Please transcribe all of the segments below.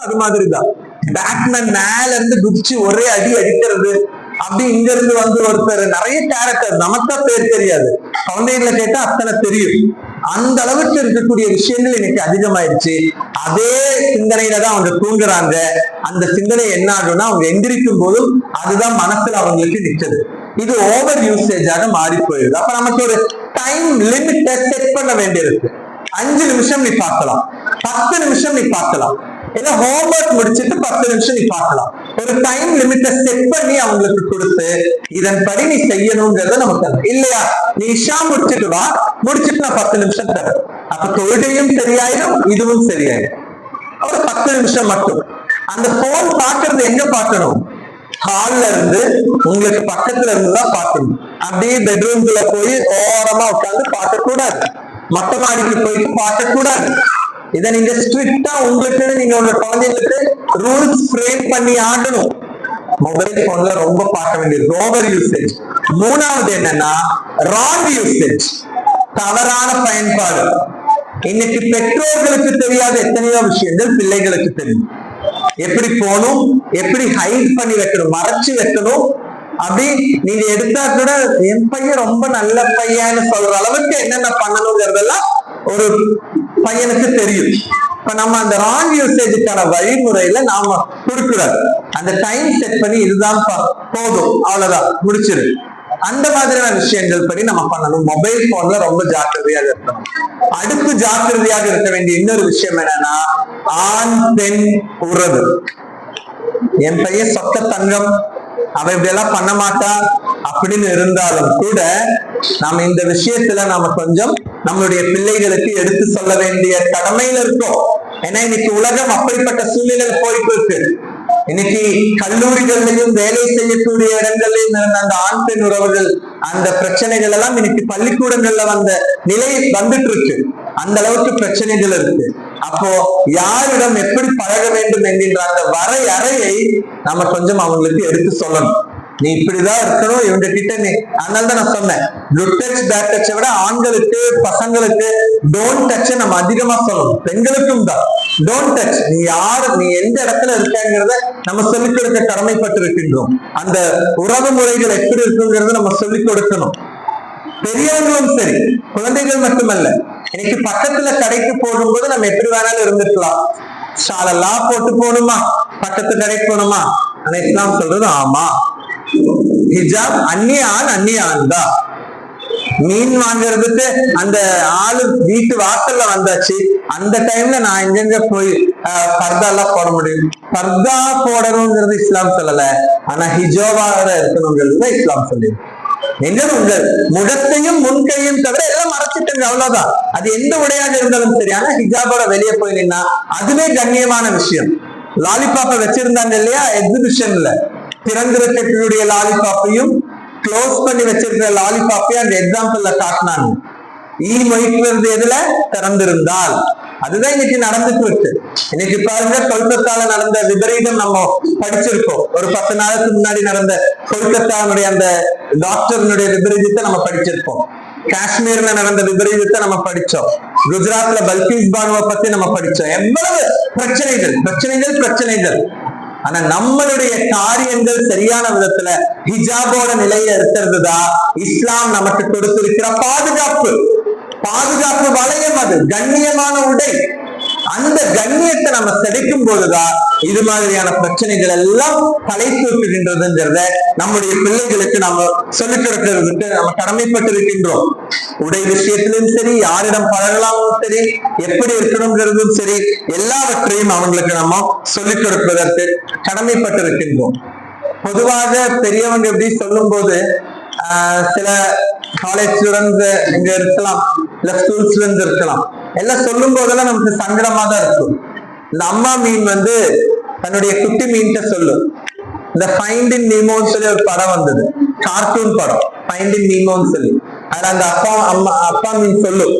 அது மாதிரிதான் பேட்மேன் மேல இருந்து குதிச்சு ஒரே அடி அடிக்கிறது, அப்படி இங்க இருந்து வந்து ஒருத்தர் நிறைய கேரக்டர் நமக்கா பேர் தெரியாது, குழந்தைகளை கேட்டா அத்தனை தெரியும். அந்த அளவுக்கு இருக்கக்கூடிய விஷயங்கள் இன்னைக்கு அதிகமாயிருச்சு. அதே சிந்தனையில தான் அவங்க தூங்குறாங்க. அந்த சிந்தனை என்ன ஆகும்னா அவங்க எந்திரிக்கும் போதும் அதுதான் மனசுல அவங்களுக்கு நிற்குது. இது ஓவர் யூசேஜாக மாறி போயிடுது. அப்ப நமக்கு ஒரு டைம் லிமிட்ட செட் பண்ண வேண்டியிருக்கு. 5 நிமிஷம் நீ பார்க்கலாம், 10 நிமிஷம் நீ பார்க்கலாம், ஏன்னா ஹோம்ஒர்க் முடிச்சுட்டு 10 நிமிஷம் நீ பார்க்கலாம். ஒரு டைம் லிமிட்ட செட் பண்ணி அவங்களுக்கு கொடுத்து இதன்படி நீ செய்யணுங்கிறத நமக்கு இல்லையா. நீ இஷா முடிச்சுட்டு வா, முடிச்சுட்டு நான் 10 நிமிஷம் தரேன். அப்ப தொழுகையும் சரியாயிடும், இதுவும் சரியாயிடும். ஒரு 10 நிமிஷம் மட்டும். அந்த போன் பாக்குறது எங்க பார்க்கணும்? ஹால்ல இருந்து உங்களுக்கு பக்கத்துல இருந்துதான் பார்க்கணும். அப்படியே பெட்ரூம்குள்ள போய் ஓரமா உட்காந்து பார்க்க கூடாது, மொட்டை மாடிக்கு போயிட்டு பார்க்க கூடாது. இதை நீங்க ஸ்ட்ரிக்டா உங்களுக்கு நீங்க உங்க குழந்தைங்களுக்கு ரூல்ஸ் ஃப்ரேம் பண்ணி ஆகணும். மொபைல் போன்ல ரொம்ப பார்க்க வேண்டியது ஓவர் யூசேஜ். மூணாவது என்னன்னா ராங் யூசேஜ், தவறான பயன்பாடு. இன்னைக்கு பெற்றோர்களுக்கு தெரியாத எத்தனையோ விஷயங்கள் பிள்ளைகளுக்கு தெரியும். எப்படி போகணும், எப்படி ஹைட் பண்ணி வைக்கணும், மறைச்சு வைக்கணும். அப்படி நீங்க எடுத்தா கூட என் பையன் ரொம்ப நல்ல பையன்னு சொல்ற அளவுக்கு என்னென்ன பண்ணணுங்கிறதெல்லாம் ஒரு பையனுக்கு தெரியும். இப்ப நம்ம அந்த ராங் யூசேஜுக்கான வழிமுறையில நாம கொடுக்கூடாது. அந்த டைம் செட் பண்ணி இதுதான் போதும், அவ்வளவுதான், முடிச்சிரு. அந்த மாதிரியான விஷயங்கள் படி நம்ம பண்ணணும். மொபைல் போன்ல ரொம்ப ஜாக்கிரதையாக இருக்கணும். அடுத்து ஜாக்கிரதையாக இருக்க வேண்டிய இன்னொரு விஷயம் என்னன்னா ஆண் பெண் உறவு. என் பையன் சொத்த தங்கம், அவ இப்படி எல்லாம் பண்ண மாட்டா அப்படின்னு இருந்தாலும் கூட நாம இந்த விஷயத்துல நாம கொஞ்சம் நம்மளுடைய பிள்ளைகளுக்கு எடுத்து சொல்ல வேண்டிய கடமையில இருக்கோம். ஏன்னா இன்னைக்கு உலகம் அப்படிப்பட்ட சூழ்நிலை போயிட்டு இருக்கு. இன்னைக்கு கல்லூரிகள்லையும் வேலை செய்யக்கூடிய இடங்கள்லயும் இருந்த அந்த ஆண் பெண் உறவுகள், அந்த பிரச்சனைகள் எல்லாம் இன்னைக்கு பள்ளிக்கூடங்கள்ல வந்த நிலை வந்துட்டு இருக்கு. அந்த அளவுக்கு பிரச்சனைகள் இருக்கு. அப்போ யாரிடம் எப்படி பழக வேண்டும் என்கின்ற அந்த வரையறையை நம்ம கொஞ்சம் அவங்களுக்கு எடுத்து சொல்லணும். நீ இப்படிதான் இருக்கணும் இவங்க கிட்ட. நீ அதனாலதான் நான் சொன்னேன், குட் டச் பேட் டச்சை விட ஆண்களுக்கு பசங்களுக்கு டோன்ட் டச் நம்ம அதிகமா சொல்லணும். பெண்களுக்கும் தான் டோன்ட் டச். நீ யாரு, நீ எந்த இடத்துல இருக்காங்கிறத நம்ம சொல்லிக் கொடுக்க கடமைப்பட்டு இருக்கின்றோம். அந்த உறவு முறைகள் எப்படி இருக்குங்கிறத நம்ம சொல்லிக் கொடுக்கணும். பெரியவர்களும் சரி, குழந்தைகள் மட்டுமல்ல. இன்னைக்கு பக்கத்துல கடைக்கு போகும்போது நம்ம எப்படி வேணாலும் இருந்துக்கலாம். ஷாலெல்லாம் போட்டு போகணுமா, பக்கத்து கடைக்கு போகணுமா? ஆனா இஸ்லாம் சொல்றது ஆமா, ஹிஜாப் அந்நிய ஆண் தான். மீன் வாங்குறதுக்கு அந்த ஆளு வீட்டு வாசல்ல வந்தாச்சு, அந்த டைம்ல நான் எங்கெங்க போய் பர்தா எல்லாம் போட முடியும்? பர்தா போடணுங்கிறது இஸ்லாம் சொல்லல, ஆனா ஹிஜாபாக இருக்கணுங்கிறது இஸ்லாம் சொல்லி. உங்கள் முகத்தையும் முன்கையும் தவிர எல்லாம் மறைச்சிட்டுங்க, அவ்வளவுதான். அது எந்த உடையாக இருந்தாலும் சரி. ஆனா ஹிஜாபோட வெளியே போய் நின்னா அதுவே கண்ணியமான விஷயம். லாலிபாப்பை வச்சிருந்தாங்க இல்லையா எக்ஸிபிஷன்ல, திறந்திருக்கக்கூடிய லாலிபாப்பையும் க்ளோஸ் பண்ணி வச்சிருக்கிற லாலிபாப்பையும் அந்த எக்ஸாம்பிள்ல காட்டினாங்க. மொய்க்கிறது எதுல திறந்திருந்தால், அதுதான் இன்னைக்கு நடந்துட்டு இருக்கு. இன்னைக்கு பாருங்க, கொல்கத்தால நடந்த விபரீதம் நம்ம படிச்சிருக்கோம். ஒரு 10 நாளுக்கு முன்னாடி நடந்த கொல்கத்தாவுடைய அந்த டாக்டர்னுடைய விபரீதத்தை நம்ம படிச்சிருப்போம். காஷ்மீர்ல நடந்த விபரீதத்தை நம்ம படிச்சோம். குஜராத்ல பல்கீஸ் பானுவை பத்தி நம்ம படிச்சோம். எவ்வளவு பிரச்சனைகள். ஆனா நம்மளுடைய காரியங்கள் சரியான விதத்துல ஹிஜாபோட நிலையில இருக்கிறதுதான் இஸ்லாம் நமக்கு கொடுத்திருக்கிற பாதுகாப்பு வளையம். அது கண்ணியமான உடை. அந்த கண்ணியத்தை நம்ம செடைக்கும் போதுதான் இது மாதிரியான பிரச்சனைகள் எல்லாம் தலை தூக்குகின்றதுங்கிறத நம்முடைய பிள்ளைகளுக்கு நம்ம சொல்லிக் கொடுக்கிறதுக்கு நம்ம கடமைப்பட்டு இருக்கின்றோம். உடை விஷயத்திலும் சரி, யாரிடம் பழகலாமும் சரி, எப்படி இருக்கணுங்கிறதும் சரி, எல்லாவற்றையும் அவங்களுக்கு நம்ம சொல்லிக் கொடுப்பதற்கு கடமைப்பட்டு இருக்கின்றோம். பொதுவாக பெரியவங்க எப்படி சொல்லும் போது சில காலேஜ் ஸ்டூடெண்ட்ஸ் இங்க இருக்கலாம், இல்ல ஸ்கூல் ஸ்டூடெண்ட்ஸ் இருக்கலாம், எல்லாம் சொல்லும் போதெல்லாம் நமக்கு சங்கடமா தான் இருக்கும். இந்த அம்மா மீன் தன்னுடைய குட்டி மீன்கிட்ட சொல்லும். இந்த ஃபைண்டிங் நீமோன்னு சொல்லி ஒரு படம் வந்தது, கார்ட்டூன் படம், ஃபைண்டிங் நீமோன்னு சொல்லி. அதுல அந்த அப்பா மீன் சொல்லும்,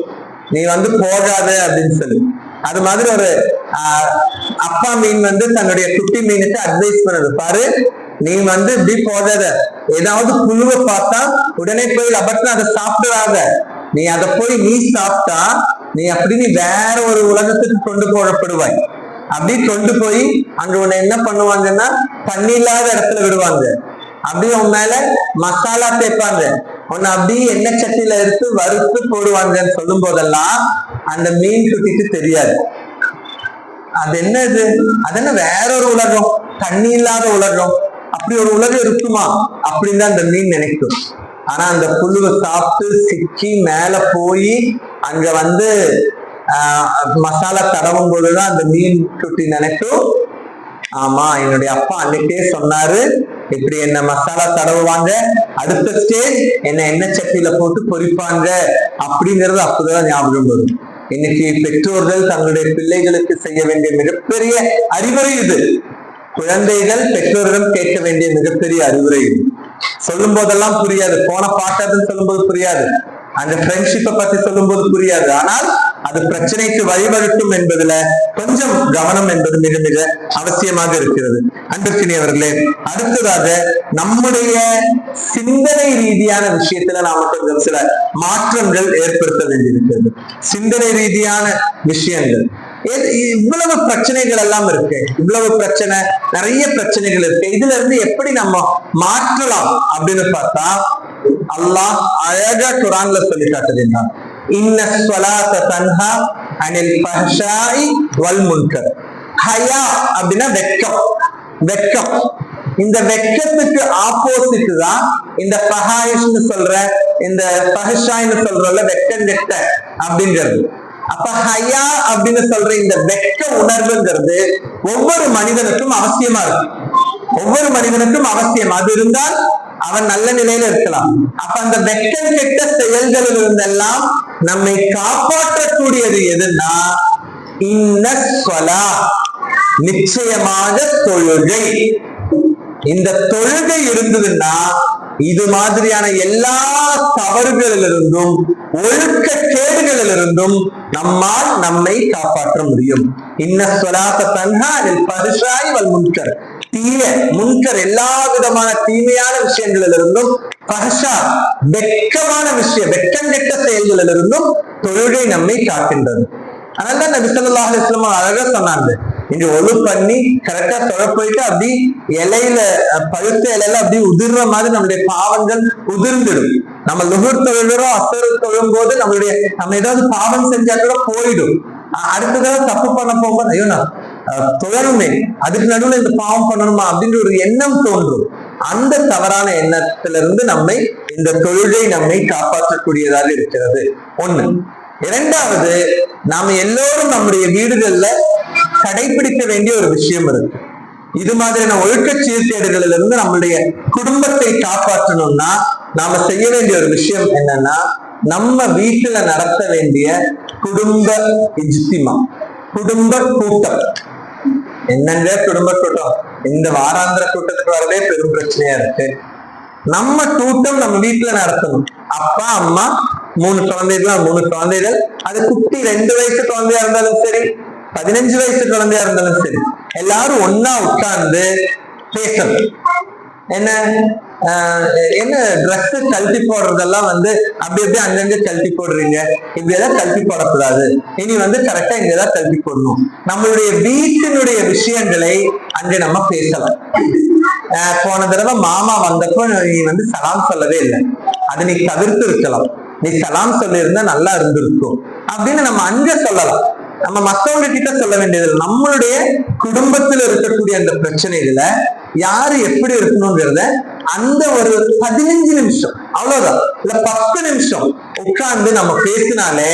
நீ போகாத அப்படின்னு சொல்லி. அது மாதிரி ஒரு அப்பா மீன் தன்னுடைய குட்டி மீனுக்கு அட்வைஸ் பண்ணுது, பாரு நீ இப்படி போகாத, ஏதாவது புழுவை பார்த்தா உடனே போய் லபட்னா அதை சாப்பிடாத, நீ அதை போய் நீ சாப்பிட்டா நீ வேற ஒரு உலகத்துக்கு கொண்டு போகப்படுவாய். அப்படி கொண்டு போய் அங்க உன்னை என்ன பண்ணுவாங்கன்னா தண்ணி இல்லாத இடத்துல விடுவாங்க, அப்படியே உன் மேல மசாலா தேய்ப்பாங்க, உன்னை அப்படியே எண்ணெய் சட்டியில எடுத்து வறுத்து போடுவாங்கன்னு சொல்லும் போதெல்லாம் அந்த மீன் குட்டிக்கு தெரியாது அது என்னது, அது என்ன வேற ஒரு உலகம், தண்ணி இல்லாத உலகம், அப்படி ஒரு உலகம் இருக்குமா அப்படின்னு தான் அந்த மீன் நினைக்கும். ஆனா அந்த புழுவை சாப்பிட்டு சிக்கி மேல போய் அங்க வந்து மசாலா தடவும் போதுதான் அந்த மீன் குட்டி நினைக்கும், ஆமா என்னுடைய அப்பா அன்னைக்கே சொன்னாரு இப்படி என்ன மசாலா தடவுவாங்க, அடுத்த ஸ்டேஜ் என்ன எண்ணெய் சட்டியில போட்டு பொரிப்பாங்க அப்படிங்கிறது அப்பதான் ஞாபகம் வரும். இன்னைக்கு பெற்றோர்கள் தங்களுடைய பிள்ளைகளுக்கு செய்ய வேண்டிய மிகப்பெரிய அறிவுரை இது. குழந்தைகள் பெற்றோரிடம் கேட்க வேண்டிய மிகப்பெரிய அறிவுரை இது. சொல்லும் போதெல்லாம் புரியாது, போன பாட்டதுன்னு சொல்லும் போது புரியாது, அந்த ஃப்ரெண்ட்ஷிப்பை பத்தி சொல்லும் போது புரியாது, ஆனால் அது பிரச்சனைக்கு வழிவகுக்கும் என்பதுல கொஞ்சம் கவனம் என்பது மிக மிக அவசியமாக இருக்கிறது. அன்பிற்கினியவர்களே, அடுத்ததாக நம்முடைய சிந்தனை ரீதியான விஷயத்துல நாம கொஞ்சம் சில மாற்றங்கள் ஏற்படுத்த வேண்டியிருக்கிறது. சிந்தனை ரீதியான விஷயங்கள், இவ்வளவு பிரச்சனைகள் எல்லாம் இருக்கு, இவ்வளவு பிரச்சனை, நிறைய பிரச்சனைகள் இருக்கு, இதுல இருந்து எப்படி நம்ம மாற்றலாம் அப்படின்னு பார்த்தா அல்லாஹ் அழகா குர்ஆன்ல சொல்லி காட்டுகிறான், இன்ன ஸலாத தன்ஹா அனில் ஃபஹ்ஷாஇ வல் முன்கர். ஹயா அப்படின்னா வெட்கம், வெட்கம். இந்த வெட்கத்துக்கு ஆப்போசிட் தான் இந்த ஃபஹாயிஷ்னு சொல்ற, இந்த ஃபஹ்ஷாய்னு சொல்றல வெட்கம் கெட்ட அப்படிங்கிறது. அப்ப ஹயா அப்படின்னு சொல்ற இந்த வெட்க உணர்வுங்கிறது ஒவ்வொரு மனிதனுக்கும் அவசியமா இருக்கு, ஒவ்வொரு மனிதனுக்கும் அவசியம். அது இருந்தால் அவன் நல்ல நிலையில இருக்கலாம். அப்ப அந்த வெட்கம் கெட்ட செயல்களில் இருந்தெல்லாம் நம்மை காப்பாற்றக்கூடியது எதுன்னா இன்ன ஸலா, நிச்சயமாக தொழுகை. இந்த தொழுகை இருந்ததுன்னா இது மாதிரியான எல்லா தவறுகளிலிருந்தும் ஒழுக்க கேடுகளிலிருந்தும் நம்மால் நம்மை காப்பாற்ற முடியும். இன்ன ஸலாத தன்ஹா அனில் ஃபஹ்ஷாஇ வல் முன்கர், தீய முன்கர் எல்லா விதமான தீமையான விஷயங்களிலிருந்தும், ஃபஹ்ஷா வெட்கமான விஷயம், வெட்கம் கெட்ட செயல்களிலிருந்தும் தொழுகை நம்மை காக்கின்றது. அதனால நபி ஸல்லல்லாஹு அலைஹி வஸல்லம் அழகா சொன்னாங்க, இங்க ஒழு பண்ணி கரெக்டா தொழ போயிட்டு அப்படி இலையில பழுத்த இலையில அப்படி உதிர்ற மாதிரி நம்மளுடைய பாவங்கள் உதிர்ந்துடும். நம்ம லுஹுர் தொழுகிறோம், அஸ்ர் தொழும் போது நம்ம ஏதாவது பாவம் செஞ்சா கூட போயிடும். அடுத்ததாக தப்பு பண்ண போகும்போது ஐயோ நான் தொழணுமே, அதுக்கு நடுவுல இந்த பாவம் பண்ணணுமா அப்படின்ற ஒரு எண்ணம் தோன்றும். அந்த தவறான எண்ணத்திலிருந்து நம்மை இந்த தொழுகை நம்மை காப்பாற்றக்கூடியதாக இருக்கிறது. ஒண்ணு. இரண்டாவது, நாம எல்லோரும் நம்முடைய வீடுகள்ல கடைபிடிக்க வேண்டிய ஒரு விஷயம் இருக்கு. இது மாதிரியான ஒழுக்க சீர்கேடுகளில் இருந்து நம்மளுடைய குடும்பத்தை காப்பாற்றணும்னா நாம செய்ய வேண்டிய ஒரு விஷயம் என்னன்னா, நம்ம வீட்டுல நடத்த வேண்டிய குடும்ப இஜ்திமா, குடும்ப கூட்டம். என்னங்க குடும்ப கூட்டம், இந்த வாராந்திர கூட்டத்துக்கு வரவே பெரும் பிரச்சனையா இருக்கு. நம்ம கூட்டம் நம்ம வீட்டுல நடத்தணும். அப்பா அம்மா 3 குழந்தைகள், 3 குழந்தைகள், அது குட்டி 2 வயசு குழந்தையா இருந்தாலும் சரி, 15 வயசு குழந்தையா இருந்தாலும் சரி, எல்லாரும் ஒன்னா உட்கார்ந்து பேசணும். என்ன என்ன ட்ரெஸ் கழட்டி போடுறதெல்லாம் வந்து அப்படி எப்படி அங்கங்க கழட்டி போடுறீங்க, இப்படியெல்லாம் கழட்டி போடக்கூடாது, இனி வந்து கரெக்டா இங்கதான் கழட்டி போடணும். நம்மளுடைய வீட்டினுடைய விஷயங்களை அங்கே நம்ம பேசலாம். போன தடவை மாமா வந்தப்போ நீ வந்து சலாம் சொல்லவே இல்லை, அதை நீ தவிர்த்து இருக்கலாம், நீ சலாம் சொல்லி இருந்தா நல்லா இருந்திருக்கும் அப்படின்னு நம்ம அங்க சொல்லலாம். நம்ம மத்தவங்க கிட்ட சொல்ல வேண்டியது, நம்மளுடைய குடும்பத்துல இருக்கக்கூடிய அந்த பிரச்சனைகளை யாரு எப்படி இருக்கணுங்கிறத அந்த ஒரு 15 நிமிஷம் அவ்வளவுதான், இல்ல 10 நிமிஷம் உட்கார்ந்து நம்ம பேசினாலே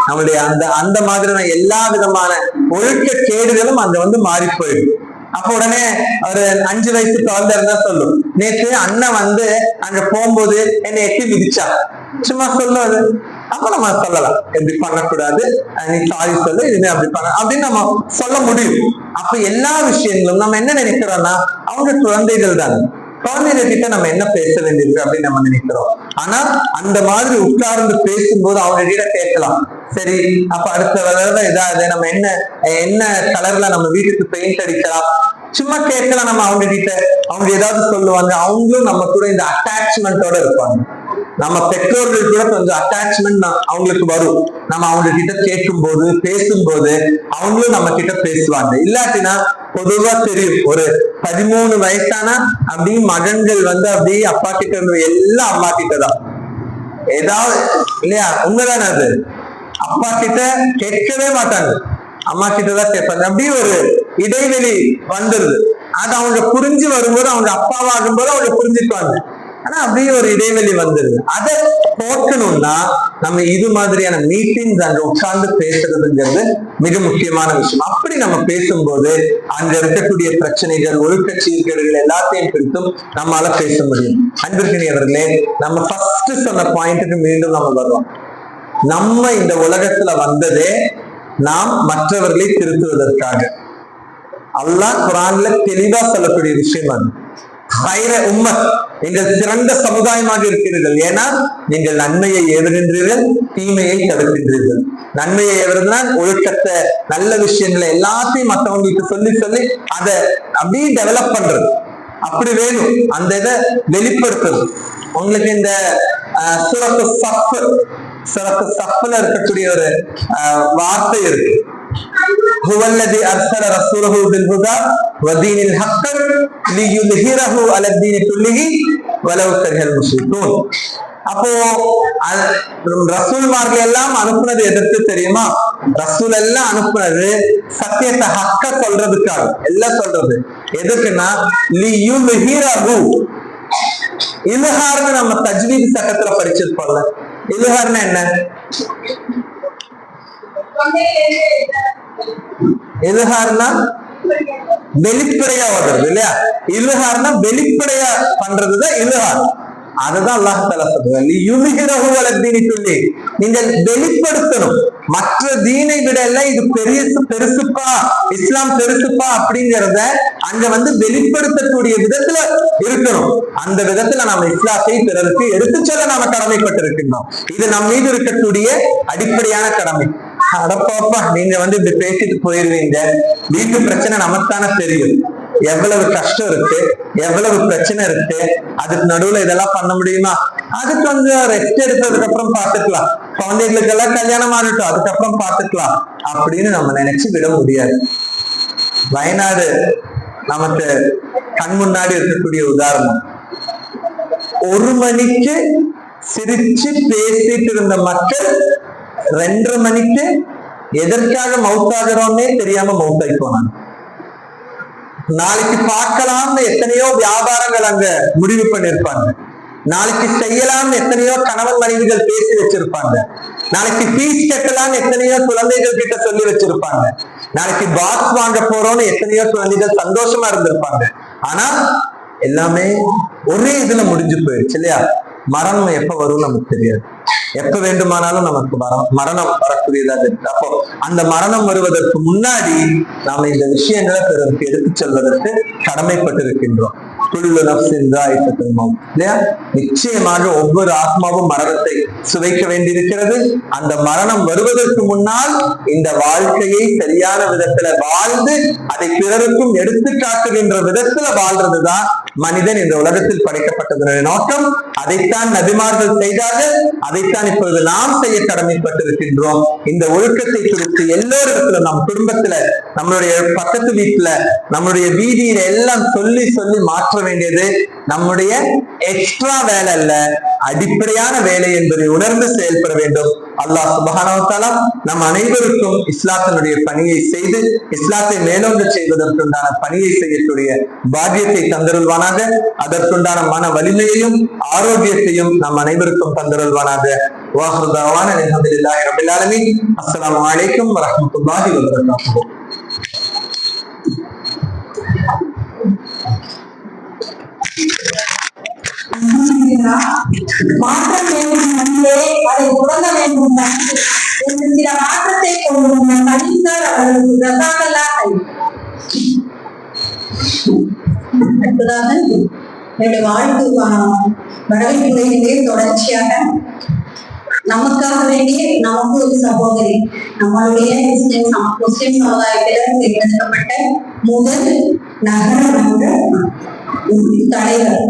நம்மளுடைய அந்த மாதிரியான எல்லா விதமான ஒழுக்க கேடுகளும் அங்க வந்து மாறி போயிடும். அப்ப உடனே ஒரு 5 வயசு குழந்தை இருந்தா சொல்லும், நேற்று அண்ணன் வந்து அங்க போகும்போது என்னை எட்டி மிதிச்சா, சும்மா சொல்லுவது. அப்ப நம்ம சொல்லலாம், எப்படி பண்ணக்கூடாது, நீ சாரி சொல்லு, இதுமே அப்படி பண்ண அப்படின்னு நம்ம சொல்ல முடியும். அப்ப எல்லா விஷயங்களும் நம்ம என்ன நினைக்கிறோம்னா அவங்க குழந்தைகள் தான், குழந்தைகள் கிட்ட நம்ம என்ன பேச வேண்டியிருக்கு அப்படின்னு நம்ம நினைக்கிறோம். ஆனா அந்த மாதிரி உட்கார்ந்து பேசும்போது அவங்க கிட்ட கேட்கலாம், சரி அப்ப அடுத்த தடவை இதாவது நம்ம என்ன கலர்ல நம்ம வீட்டுக்கு பெயிண்ட் அடிக்கலாம், சும்மா கேட்கலாம் நம்ம அவங்க கிட்ட. அவங்க ஏதாவது சொல்லுவாங்க, அவங்களும் நம்ம கூட இந்த அட்டாச்மெண்டோட இருப்பாங்க. நம்ம பெற்றோர்கள் கூட கொஞ்சம் அட்டாச்மெண்ட் அவங்களுக்கு வரும். நம்ம அவங்க கிட்ட கேட்கும் போது பேசும்போது அவங்களும் நம்ம கிட்ட பேசுவாங்க. இல்லாட்டினா பொதுவா தெரியும், ஒரு 13 வயசானா அப்படியே மகன்கள் அப்படியே அப்பா கிட்ட இருந்த எல்லாம் அம்மா கிட்டதான் ஏதாவது இல்லையா? உண்மைதானே அது? அப்பா கிட்ட கேட்கவே மாட்டாங்க, அம்மா கிட்டதான் கேட்பாங்க. அப்படியே ஒரு இடைவெளி வந்துருது. அது அவங்க புரிஞ்சு வரும்போது, அவங்க அப்பாவாகும் போது அவங்க புரிஞ்சுக்குவாங்க. ஆனா அப்படியே ஒரு இடைவெளி வந்துருது. அதை போக்கணும்னா நம்ம இது மாதிரியான மீட்டிங்ஸ் அங்க உட்கார்ந்து பேசுறதுங்கிறது மிக முக்கியமான விஷயம். அப்படி நம்ம பேசும்போது அங்க இருக்கக்கூடிய பிரச்சனைகள், ஒழுக்க சீர்கேடுகள் எல்லாத்தையும் குறித்தும் நம்மளால பேச முடியும். அன்பிற்கினியவர்களே, நம்ம ஃபர்ஸ்ட் சொன்ன பாயிண்ட்டுக்கு மீண்டும் நம்ம வருவோம். நம்ம இந்த உலகத்துல வந்ததே நாம் மற்றவர்களை திருத்துவதற்காக. அல்லாஹ் குர்ஆன்ல தெளிவா சொல்லக்கூடிய விஷயம் அது. நீங்கள் சிறந்த சமுதாயமாக இருக்கிறீர்கள், ஏன்னா நீங்கள் நன்மையை ஏவுகின்றீர்கள், தீமையை தடுக்கின்றீர்கள். நன்மையை ஏவுறதுனா ஒழுக்கத்தை, நல்ல விஷயங்களை எல்லாத்தையும் மற்றவங்களுக்கு சொல்லி சொல்லி அதை அப்படியே டெவலப் பண்றது. அப்படி வேணும், அந்த இதை வெளிப்படுத்துறது. உங்களுக்கு இந்த சூரத்து சஃப்ல இருக்கக்கூடிய ஒரு வார்த்தை இருக்கு. هو الذي أرسل رسوله بالهدى ودين الحق ليظهره على الدين كله ولو كره المشركون. அப்போ ரசூல்மார்கள் எல்லாம் அனுப்புனது எதற்கு தெரியுமா? ரசூல் எல்லாம் அனுப்புனது சத்தியத்தை ஹக்க சொல்றதுக்காக. எல்லாம் சொல்றது எதுக்குன்னா லியுல்ஹிரஹு. இல்ஹார்னு நம்ம தஜ்வீத் சட்டத்துல படிச்சிருப்போம்ல. இல்ஹார்னா என்ன? இல்ஹார்னா வெளிப்படையா ஓடுறது இல்லையா? இல்ஹார்னா வெளிப்படையா பண்றதுதான் இல்ஹார். அதுதான் அல்லாஹ் தஆலா சொல்றாரு, நீங்கள் வெளிப்படுத்தணும். மற்ற தீனை விட எல்லாம் இது பெருசுப்பா, இஸ்லாம் பெருசுப்பா அப்படிங்கிறத அங்க வெளிப்படுத்தக்கூடிய விதத்துல இருக்கணும். அந்த விதத்துல நம்ம இஸ்லாத்தை பிறருக்கு எடுத்து சொல்ல நாம கடமைப்பட்டிருக்கின்றோம். இது நம் மீது இருக்கக்கூடிய அடிப்படையான கடமை. அடப்பாப்பா, நீங்க இப்படி பேசிட்டு போயிருவீங்க, வீட்டு பிரச்சனை நமக்கான தெரியும். எவ்வளவு கஷ்டம் இருக்கு, எவ்வளவு பிரச்சனை இருக்கு, அதுக்கு நடுவுல இதெல்லாம் பண்ண முடியுமா? அதுக்கு கொஞ்சம் ரெஸ்ட் எடுத்ததுக்கு அப்புறம் பாத்துக்கலாம், குழந்தைகளுக்கு எல்லாம் கல்யாணம் ஆகட்டும், அதுக்கப்புறம் பாத்துக்கலாம் அப்படின்னு நம்ம நினைச்சு விட முடியாது. வயநாடு நமக்கு கண் முன்னாடி இருக்கக்கூடிய உதாரணம். 1 மணிக்கு சிரிச்சு பேசிட்டு இருந்த மக்கள் 2:30 மணிக்கு எதற்காக மவுத்தாகிறோம்னே தெரியாம மவுத்தாகி போனாங்க. நாளைக்கு பார்க்கலாம்னு எத்தனையோ வியாபாரங்கள் அங்க முடிவு பண்ணிருப்பாங்க. நாளைக்கு செய்யலாம்னு எத்தனையோ கணவன் மனைவிகள் பேசி வச்சிருப்பாங்க. நாளைக்கு ஃபீஸ் கட்டலாம்னு எத்தனையோ குழந்தைகள் கிட்ட சொல்லி வச்சிருப்பாங்க. நாளைக்கு பாக்ஸ் வாங்க போறோம்னு எத்தனையோ குழந்தைகள் சந்தோஷமா இருந்திருப்பாங்க. ஆனா எல்லாமே ஒரே இதுல முடிஞ்சு போயிடுச்சு இல்லையா? மரணம் எப்ப வரும் நமக்கு தெரியாது. எப்ப வேண்டுமானாலும் நமக்கு மரணம் வரக்கூடியதாக இருக்கு. அப்போ அந்த மரணம் வருவதற்கு முன்னாடி நாம இந்த விஷயங்களை பிறருக்கு எடுத்துச் செல்வதற்கு கடமைப்பட்டிருக்கின்றோம். இல்லையா? நிச்சயமாக ஒவ்வொரு ஆத்மாவும் மரணத்தை சுவைக்க வேண்டியிருக்கிறது. அந்த மரணம் வருவதற்கு முன்னால் இந்த வாழ்க்கையை சரியான விதத்துல வாழ்ந்து அதை பிறருக்கும் எடுத்து காட்டுகின்ற விதத்துல வாழ்றதுதான் மனிதன் இந்த உலகத்தில் படைக்கப்பட்டதனுடைய நோக்கம். அதைத்தான் நபிமார்கள் செய்தார்கள், அதைத்தான் இப்பொழுது நாம் செய்ய கடமைப்பட்டிருக்கின்றோம். இந்த ஒழுக்கத்தை குறித்து எல்லோருக்கும், நம் குடும்பத்துல, நம்மளுடைய பக்கத்து வீட்டுல, நம்மளுடைய வீதியில எல்லாம் சொல்லி சொல்லி மாற்ற வேண்டியது நம்முடைய எக்ஸ்ட்ரா வேலை அல்ல, அடிப்படையான வேலை என்பதை உணர்ந்து செயல்பட வேண்டும். அல்லாஹ் சுப்ஹானஹு வ தஆலா நம் அனைவருக்கும் இஸ்லாத்தினுடைய பணியை செய்து இஸ்லாத்தை மேலோங்க செய்வதற்குண்டான பணியை செய்யக்கூடிய பாக்கியத்தை தந்தருள்வானாக. அதற்குண்டான மன வலிமையையும் ஆரோக்கியத்தையும் நம் அனைவருக்கும் தந்தருள்வானாக. வாஹிரு தஅவானா அல்ஹம்துலில்லாஹி ரப்பில் ஆலமீன். அஸ்ஸலாமு அலைக்கும் வரஹ்மத்துல்லாஹி வ பரகாத்துஹு. மாற்றம் வேண்டும் நன்றே, அதை தொடங்க வேண்டும் நன்றே என்று சில மாற்றத்தை கொண்டு வந்த கணிசர் அவர்களுக்கு ஜஸாக்கல்லாஹ் ஹைர். அடுத்ததாக என்னுடைய வாழ்க்கை வரவேற்புரையிலே தொடர்ச்சியாக நமக்காக வேண்டிய நமக்கு ஒரு சகோதரி, நம்மளுடைய முஸ்லிம் சமுதாயத்தில் தேர்ந்தெடுக்கப்பட்ட முதல் நகர மன்ற தலைவர்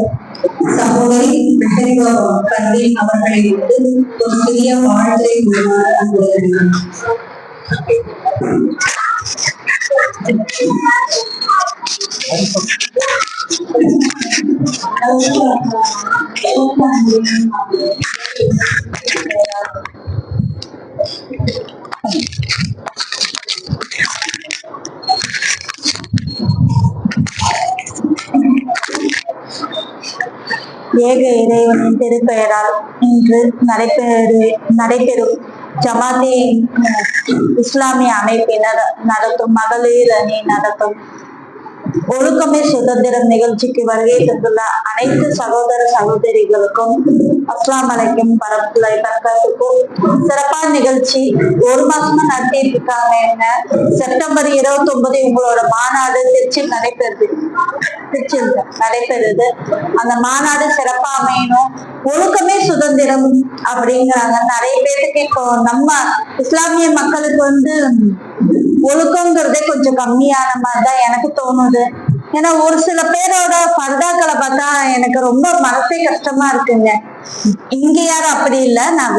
சகோதரி கல்வி அவர்களை ஒரு சிறிய வாழ்த்தை அன்புடன் ஏக இறைவனின் திருப்பெயரால் இன்று நடைபெறும் ஜமாத்தே இஸ்லாமிய அமைப்பினர் நடத்தும் மகளிர் அணி நடத்தும் ஒழுக்கமே சுதந்திரம் நிகழ்ச்சிக்கு வருகை தந்துள்ள அனைத்து சகோதர சகோதரிகளுக்கும் அஸ்லாம் வலைக்கும் பரக்காத்துக்கும் சிறப்பான நிகழ்ச்சி ஒரு மாசமா நடத்திட்டு இருக்காங்க. செப்டம்பர் 29 உங்களோட மாநாடு திருச்சியில் நடைபெறுது. அந்த மாநாடு சிறப்பா அமையணும். ஒழுக்கமே சுதந்திரம் அப்படிங்கிறாங்க. நிறைய பேருக்கு இப்போ நம்ம இஸ்லாமிய மக்களுக்கு ஒழுக்கங்கிறதே கொஞ்சம் கம்மியான மாதிரிதான் எனக்கு தோணுது. ஏன்னா ஒரு சில பேரோட பர்தாக்களை பார்த்தா எனக்கு ரொம்ப மனசே கஷ்டமா இருக்குங்க. இங்க யாரும் அப்படி இல்லை, நான்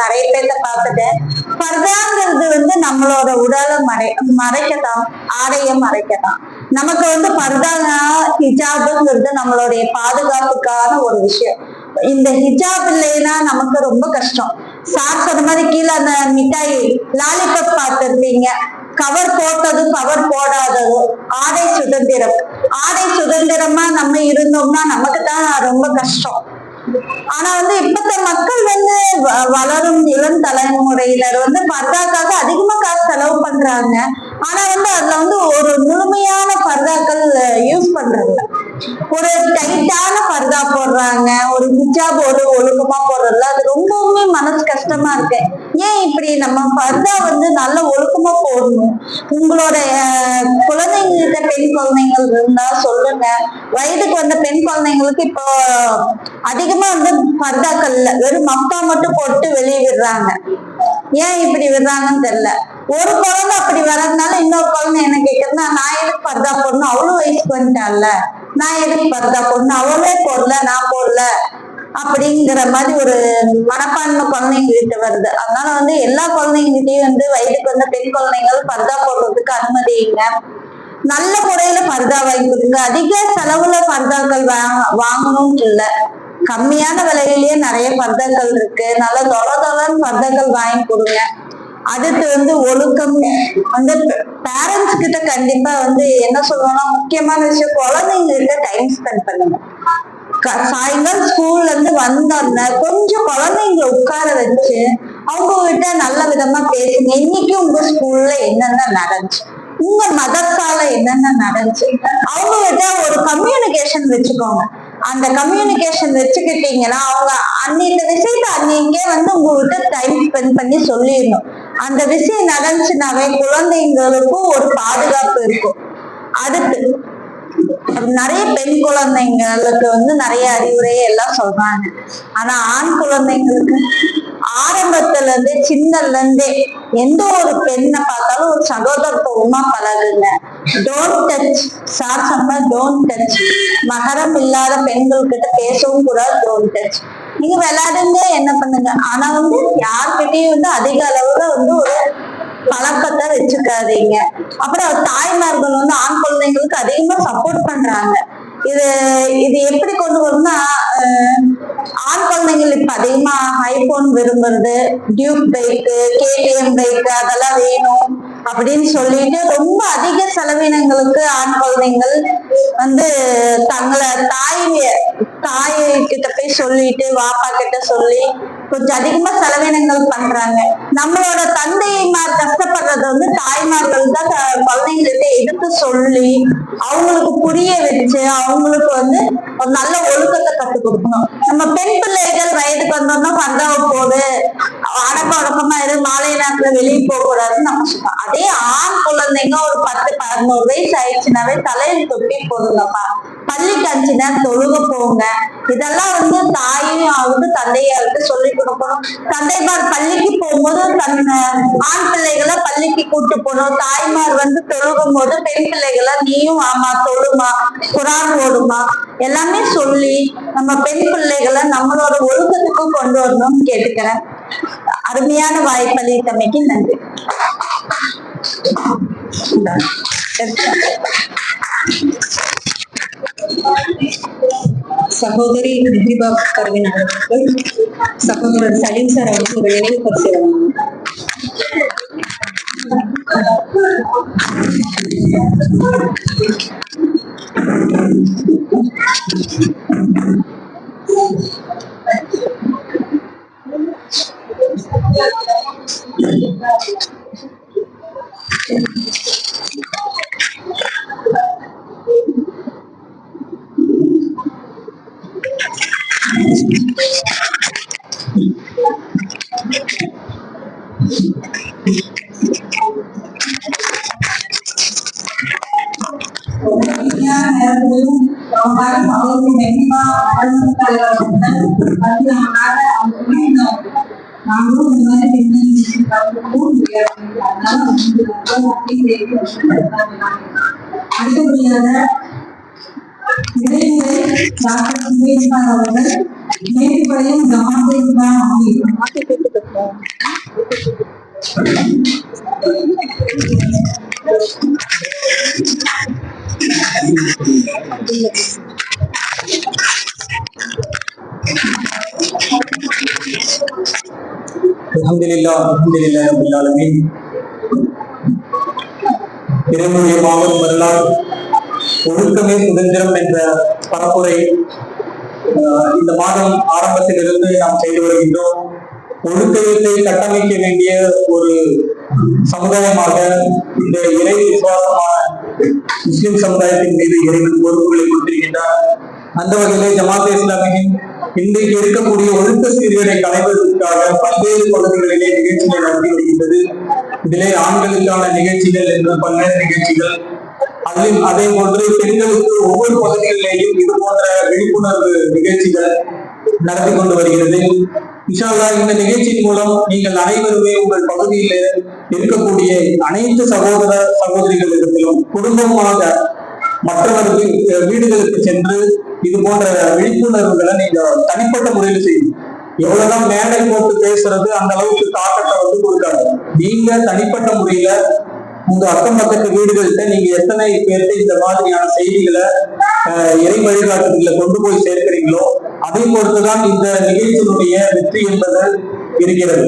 நிறைய பேர்த்த பார்த்துட்டேன். பர்தாங்கிறது நம்மளோட உடலை மறைக்கத்தான், ஆடையை மறைக்கத்தான். நமக்கு பர்தா ஹிஜாபுங்கிறது நம்மளுடைய பாதுகாப்புக்கான ஒரு விஷயம். இந்த ஹிஜாப் இல்லைன்னா நமக்கு ரொம்ப கஷ்டம். சார் சொன்ன மாதிரி கீழே அந்த மிட்டாய் லாலிபப் பார்த்துருப்பீங்க. கவர் போட்டதும் கவர் போடாததும் ஆடை சுதந்திரம். ஆடை சுதந்திரமா நம்ம இருந்தோம்னா நமக்கு தான் ரொம்ப கஷ்டம். ஆனா இப்பத்த மக்கள் வளரும் இளம் தலைமுறையினர் பர்தாக்காக அதிகமா காசு செலவு பண்றாங்க. ஆனா அதுல ஒரு முழுமையான பர்தாக்கள் யூஸ் பண்றாங்க. ஒரு டைட்டான பர்தா போடுறாங்க, ஒரு ஹிஜாப் ஒழுக்கமா போடுறதுல அது ரொம்பவுமே மனசு கஷ்டமா இருக்கு. ஏன் இப்படி நம்ம பர்தா நல்ல ஒழுக்கமா போடணும். உங்களோட குழந்தைங்கள்கிட்ட பெண் குழந்தைங்கள் இருந்தா சொல்லுங்க. வயதுக்கு வந்த பெண் குழந்தைங்களுக்கு இப்போ அதிகமா பர்தாக்கள்ல வெறும் மக்கா மட்டும் போட்டு வெளியே விடுறாங்க. ஏன் இப்படி விடுறாங்கன்னு தெரியல. ஒரு குழந்தை அப்படி வர்றதுனால இன்னொரு குழந்தை என்ன கேட்கறதுன்னா, நான் எதுக்கு பர்தா போடணும், அவ்வளவு வயசுக்கு வந்துட்டான்ல, நான் எதுக்கு பர்தா போடணும், அவளே போடல நான் போடல அப்படிங்கிற மாதிரி ஒரு மனப்பான்மை குழந்தைங்க கிட்ட வருது. அதனால எல்லா குழந்தைங்கிட்டையும் வயதுக்கு வந்த பெண் குழந்தைகள் பர்தா போடுறதுக்கு அனுமதிங்க. நல்ல முறையில பர்தா வாங்கி கொடுங்க. அதிக செலவுல பர்தாக்கள் வாங்கணும்னு இல்லை, கம்மியான விலையிலேயே நிறைய பர்தாக்கள் இருக்கு. நல்ல தொலைன்னு பர்தாக்கள் வாங்கி கொடுங்க. அடுத்து ஒழுக்கம் பேரண்ட்ஸ் கிட்ட கண்டிப்பா என்ன சொல்லணும்னா, முக்கியமான விஷயம் குழந்தைங்க கிட்ட டைம் ஸ்பெண்ட் பண்ணுங்க. சாயங்காலம் ஸ்கூல்ல இருந்து வந்தோடனே கொஞ்சம் குழந்தைங்களை உட்கார வச்சு அவங்க கிட்ட நல்ல விதமா பேசுங்க. இன்னைக்கு உங்க ஸ்கூல்ல என்னென்ன நடந்துச்சு, உங்க மதத்தால என்னென்ன நடந்துச்சு, அவங்க கிட்ட ஒரு கம்யூனிகேஷன் வச்சுக்கோங்க. அந்த கம்யூனிகேஷன் வச்சுக்கிட்டீங்கன்னா அவங்க அந்த விஷயத்த அன்னைக்கே உங்ககிட்ட டைம் ஸ்பெண்ட் பண்ணி சொல்லிடணும். அந்த விஷயம் நடந்துச்சுனாவே குழந்தைங்களுக்கும் ஒரு பாதுகாப்பு இருக்கும். அடுத்து நிறைய பெண் குழந்தைங்களுக்கு நிறைய அறிவுரையை எல்லாம் சொல்றாங்க. ஆனா ஆண் குழந்தைங்களுக்கு ஆரம்பத்துல இருந்தே சின்னல இருந்தே எந்த ஒரு பெண்ணை பார்த்தாலும் ஒரு சகோதரத்துவமா பழகுங்க. Don't touch. சார் சொன்னா டோன்ட் டச். மகரம் இல்லாத பெண்கள் கிட்ட பேசவும் கூடாது. Don't touch. நீங்க விளையாடுங்க, என்ன பண்ணுங்க. ஆனா யார்கிட்டயும் அதிக அளவுல ஒரு பழக்கத்தை வச்சுக்காதீங்க. அப்புறம் தாய்மார்கள் ஆண் குழந்தைங்களுக்கு அதிகமா சப்போர்ட் பண்றாங்க. இது எப்படி கொண்டு வரும்னா, ஆண் குழந்தைகள் இப்ப அதிகமா ஐபோன் விரும்புறது, டியூக் பைக்கு, கேடிஎம் பைக்கு அதெல்லாம் வேணும் அப்படின்னு சொல்லிட்டு ரொம்ப அதிக செலவினங்களுக்கு ஆண் குழந்தைகள் தங்களை தாய் கிட்ட போய் சொல்லிட்டு வாப்பா கிட்ட சொல்லி கொஞ்சம் அதிகமா செலவினங்கள் பண்றாங்க. நம்மளோட தந்தைமார் கஷ்டப்படுறது தாய்மார்கள் தான் குழந்தைங்களுக்கு எடுத்து சொல்லி அவங்களுக்கு புரிய வச்சு அவங்களுக்கு ஒரு நல்ல ஒழுக்கத்தை கற்றுக் கொடுக்கணும். நம்ம பெண் பிள்ளைகள் வயதுக்கு வந்தோம்னா பர்தாவை போடு, அடக்க உடக்கமா இரு, மாலை நேரத்துல வெளியே போக கூடாதுன்னு நம்ம சொல்றோம். அதே ஆண் குழந்தைங்க ஒரு 10-11 வயசு ஆயிடுச்சுனாவே தலையில் தொட்டி போடுங்கப்பா, பள்ளிக்கு 5 நேரம் தொழுக போங்க. இதெல்லாம் வந்து தாயாவது தந்தையாவது சொல்லி கொடுக்கணும். தந்தைமார் பள்ளிக்கு போகும்போது ஆண் பிள்ளைகளை பள்ளிக்கு கூட்டு போகணும். தாய்மார் வந்து தொழுகும் போது பெண் பிள்ளைகளை நீயும் ஆமா தொழுமா, குரான் ஓடுமா எல்லாமே சொல்லி நம்ம பெண் பிள்ளைகளை நம்மளோட ஒழுக்கத்துக்கு கொண்டு வரணும்னு கேட்டுக்கிறேன். அருமையான வாய்ப்பளித்தமைக்கு நன்றி. சகோதரி ரிதிபா பர்வீன் அவர்கள் சகோதரர் சலீம் சார் அவர்கள் ஒரு நினைவு பரிசு அடுத்தபடியாக இடைமுறை டாக்டர் சுமேஷ்மார் அவர்கள் மேட்டுப்பாளையம் ஜமாத்தை அல்ஹம்துலில்லாஹ் ரப்பில் ஆலமீன். இறைவனுடைய மாபெரும் வரலாறு ஒழுக்கமே சுதந்திரம் என்ற பரப்புரை இந்த மாதம் ஆரம்பத்திலிருந்து நாம் செய்து வருகின்றோம். ஒழுக்கத்தை கட்டமைக்க வேண்டிய ஒரு சமுதாயமாக இந்த இறை விசுவாசமான முஸ்லிம் சமுதாயத்தின் மீது இறைவன் பொறுப்புகளை கொடுத்திருக்கின்றார். அந்த வகையிலே ஜமாத் இஸ்லாமியின் இன்றைக்கு இருக்கக்கூடிய ஒழுக்க சீர்கேடை களைவதற்காக பல்வேறு பகுதிகளிலே நிகழ்ச்சிகள் நடத்தி வருகின்றது. இதிலே ஆண்களுக்கான நிகழ்ச்சிகள் என்று பல்வேறு நிகழ்ச்சிகள், அதே போன்று பெண்களுக்கு ஒவ்வொரு பகுதிகளிலேயும் இது போன்ற விழிப்புணர்வு நிகழ்ச்சிகள் நடத்தி கொண்டு வருகிறது. இன்ஷா அல்லாஹ் இந்த நிகழ்ச்சியின் மூலம் நீங்கள் அனைவருமே உங்கள் பகுதியில் இருக்கக்கூடிய அனைத்து சகோதர சகோதரிகளிடத்திலும் குடும்பமாக மற்றவர்கள் வீடுகளுக்கு சென்று இது போன்ற விழிப்புணர்வுகளை நீங்க தனிப்பட்ட முறையில் செய்யணும். எவ்வளவுதான் மேடை போட்டு பேசுறது அந்த அளவுக்கு தாக்கத்தை வந்து கொடுக்காது. நீங்க தனிப்பட்ட முறையில உங்க அக்கம் பக்கத்து வீடுகள்கிட்ட நீங்க எத்தனை பேருக்கு இந்த மாதிரியான செய்திகளை இறை வழிகாட்டுதல கொண்டு போய் சேர்க்கிறீங்களோ அதை பொறுத்துதான் இந்த நிகழ்ச்சியினுடைய வெற்றி என்பது இருக்கிறது.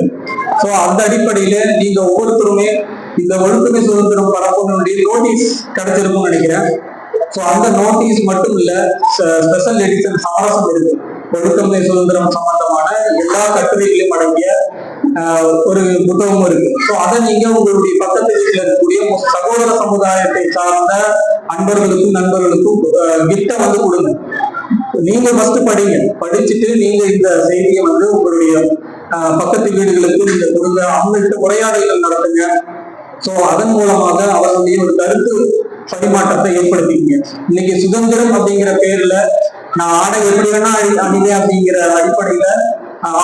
சோ அந்த அடிப்படையில நீங்க ஒவ்வொருத்தருமே இந்த ஒழுக்கமை சுதந்திரம் பரப்புனுடைய நோட்டீஸ் கிடைச்சிருக்கும்னு நினைக்கிறேன். சோ அந்த நோட்டீஸ் மட்டும் இல்ல, ஸ்பெஷல் எடிஷன் சமரசம் இருக்கு. ஒழுக்கமை சுதந்திரம் சம்பந்தமான எல்லா கட்டுரைகளையும் அடங்கிய ஒரு புத்தகம் இருக்கு. ஸோ அதை நீங்க உங்களுடைய பக்கத்து வீட்டில் இருக்கக்கூடிய சகோதர சமுதாயத்தை சார்ந்த அன்பர்களுக்கும் நண்பர்களுக்கும் கிஃப்ட வந்து கொடுங்க. நீங்க ஃபர்ஸ்ட் படிங்க, படிச்சுட்டு நீங்க இந்த செய்தியை வந்து உங்களுடைய பக்கத்து வீடுகளுக்கு நீங்க கொடுங்க, அவங்கள்ட்ட உரையாடல்கள் நடத்துங்க. ஸோ அதன் மூலமாக அவர்களுடைய ஒரு கருத்து பரிமாற்றத்தை ஏற்படுத்திக்கீங்க. இன்னைக்கு சுதந்திரம் அப்படிங்கிற பேர்ல நான் ஆடை எப்படி வேணா அணிவேன் அப்படிங்கிற அடிப்படையில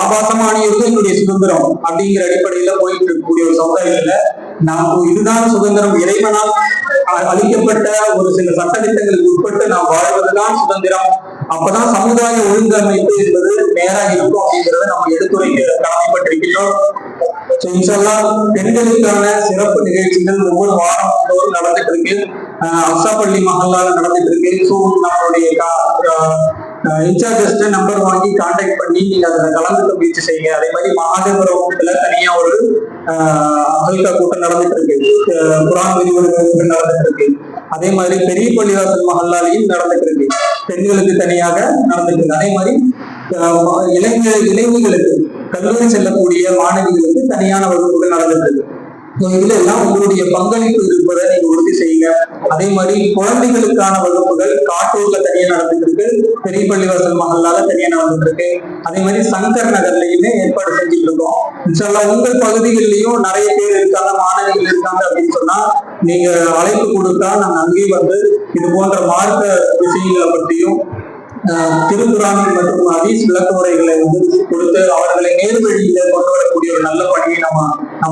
ஆபாசமா அணியிறது என்னுடைய சுதந்திரம் அப்படிங்கிற அடிப்படையில போயிட்டு இருக்கக்கூடிய ஒரு சமுதாயத்துல நாம் இதுதான் சுதந்திரம், இறைவனால் அளிக்கப்பட்ட ஒரு சில சட்டத்திட்டங்களுக்கு உட்பட்டு நாம் வாழ்வதுதான் சுதந்திரம், அப்பதான் சமுதாய ஒழுங்கமைப்பு என்பது நேராக இருக்கும் அப்படிங்கிறத நம்ம எடுத்துரைக்க கடமைப்பட்டிருக்கிறோம். பெண்களுக்கான சிறப்பு நிகழ்ச்சிகள் ஒவ்வொரு வாரம் தோறும் நடந்துட்டு இருக்கு. அக்ஸாபள்ளி மஹல்லால நடந்துட்டு இருக்கு. ஸோ நம்மளுடைய இன்சார்ஜஸ்ட நம்பர் வாங்கி கான்டாக்ட் பண்ணி நீங்க அதுல கலந்துக்க முயற்சி செய்யுங்க. அதே மாதிரி மகாதேவரத்துல தனியா ஒரு அகல்கா கூட்டம் நடந்துட்டு இருக்கு, குரான் விரிவுரை கூட்டம் நடந்துட்டு இருக்கு. அதே மாதிரி பெரிய பள்ளிவாசல் மஹல்லாலையும் நடந்துட்டு இருக்கு, பெண்களுக்கு தனியாக நடந்துட்டு இருக்கு. அதே மாதிரி இளைஞர்களுக்கு கல்லூரி செல்லக்கூடிய மாணவிகளுக்கு தனியான வகுப்புகள் நடந்துட்டு இருக்கு. இதுல எல்லாம் உங்களுடைய பங்களிப்பு இருப்பதை நீங்க உறுதி செய்யுங்க. அதே மாதிரி குழந்தைகளுக்கான வகுப்புகள் காட்டூர்ல தனியா நடந்துட்டு இருக்கு, பெரிய பள்ளிவாசல் மஹல்லால தனியா நடந்துட்டு இருக்கு. அதே மாதிரி சங்கர் நகர்லயுமே ஏற்பாடு செஞ்சுட்டு இருக்கோம். இன்ஷால்லா உங்கள் பகுதிகளிலையும் நிறைய பேர் இருக்காங்க, மாணவிகள் இருக்காங்க அப்படின்னு சொன்னா நீங்க அழைப்பு கொடுத்தா நாங்க அங்கேயும் வந்து இது போன்ற மார்க்க விஷயங்களை பற்றியும் திருக்குறான் மற்றும் ஹதீஸ் விளக்க உரைகளை வந்து கொடுத்து அவர்களை நேர்வழியில கொண்டு வரக்கூடிய ஒரு நல்ல பணியை நம்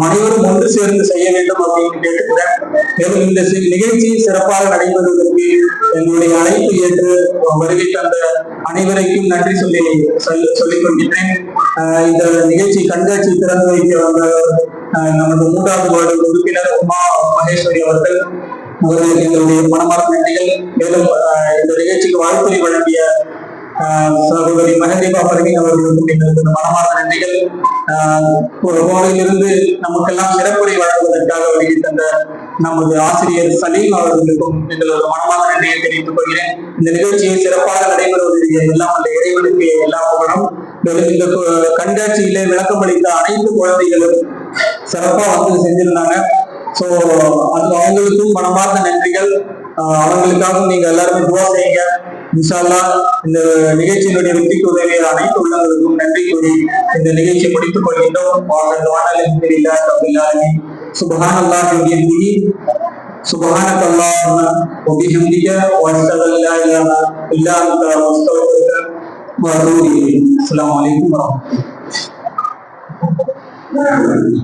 அனைவரும் ஒன்று சேர்ந்து செய்ய வேண்டும் அப்படின்னு கேட்டுக்கிறேன். மேலும் இந்த நிகழ்ச்சி சிறப்பாக நடைபெறுவதற்கு எங்களுடைய அழைப்பு ஏற்று வருகை தந்த அனைவருக்கும் நன்றி சொல்லிக் கொள்கிறேன். இந்த நிகழ்ச்சி கண்காட்சி திறந்து வைக்க வந்த நமது 3வது வார்டு உறுப்பினர் உமா மகேஸ்வரி அவர்களுக்கு எங்களுடைய மனமார்ந்த நன்றிகள். மேலும் இந்த நிகழ்ச்சிக்கு வாழ்த்துறை வழங்கிய சகோதரி மகதீபா பர்வீன் அவர்களுக்கும் எங்களுக்கு மனமார்ந்த நன்றிகள். ஒரு கோவையிலிருந்து நமக்கெல்லாம் சிறப்புரை வழங்குவதற்காக வெளியே தந்த நமது ஆசிரியர் சலீம் அவர்களுக்கும் எங்களோட மனமார்ந்த நன்றியை தெரிவித்துக் கொள்கிறேன். இந்த நிகழ்ச்சியை சிறப்பாக நடைபெறுவதற்கு எல்லாம் அந்த இறைவனுக்கு எல்லா புகழும். மேலும் இந்த கண்காட்சியிலே விளக்கமளித்த அனைத்து குழந்தைகளும் சிறப்பா வந்து செஞ்சிருந்தாங்க. சோ அது அவங்களுக்கும் மனமார்ந்த நன்றிகள். அவங்களுக்காகவும் நீங்க எல்லாருமே துவா செய்யுங்க. இன்ஷா அல்லாஹ் இந்த நிகழ்ச்சியினுடைய வெற்றிக்கு உதவிய அனைத்து உள்ளங்களுக்கும் நன்றி கூறி இந்த நிகழ்ச்சியை முடித்துக் கொள்கின்றோம். சுப்ஹானல்லாஹி வ பிஹம்திஹி சுப்ஹானக அல்லாஹும்ம வ பிஹம்திக வ அஷ்ஹது அல்லா இலாஹா இல்லா அன்த அஸ்தக்ஃபிருக வ அத்தூபு இலைக். அஸ்ஸலாமு அலைக்கும் வ ரஹ்மத்துல்லாஹி.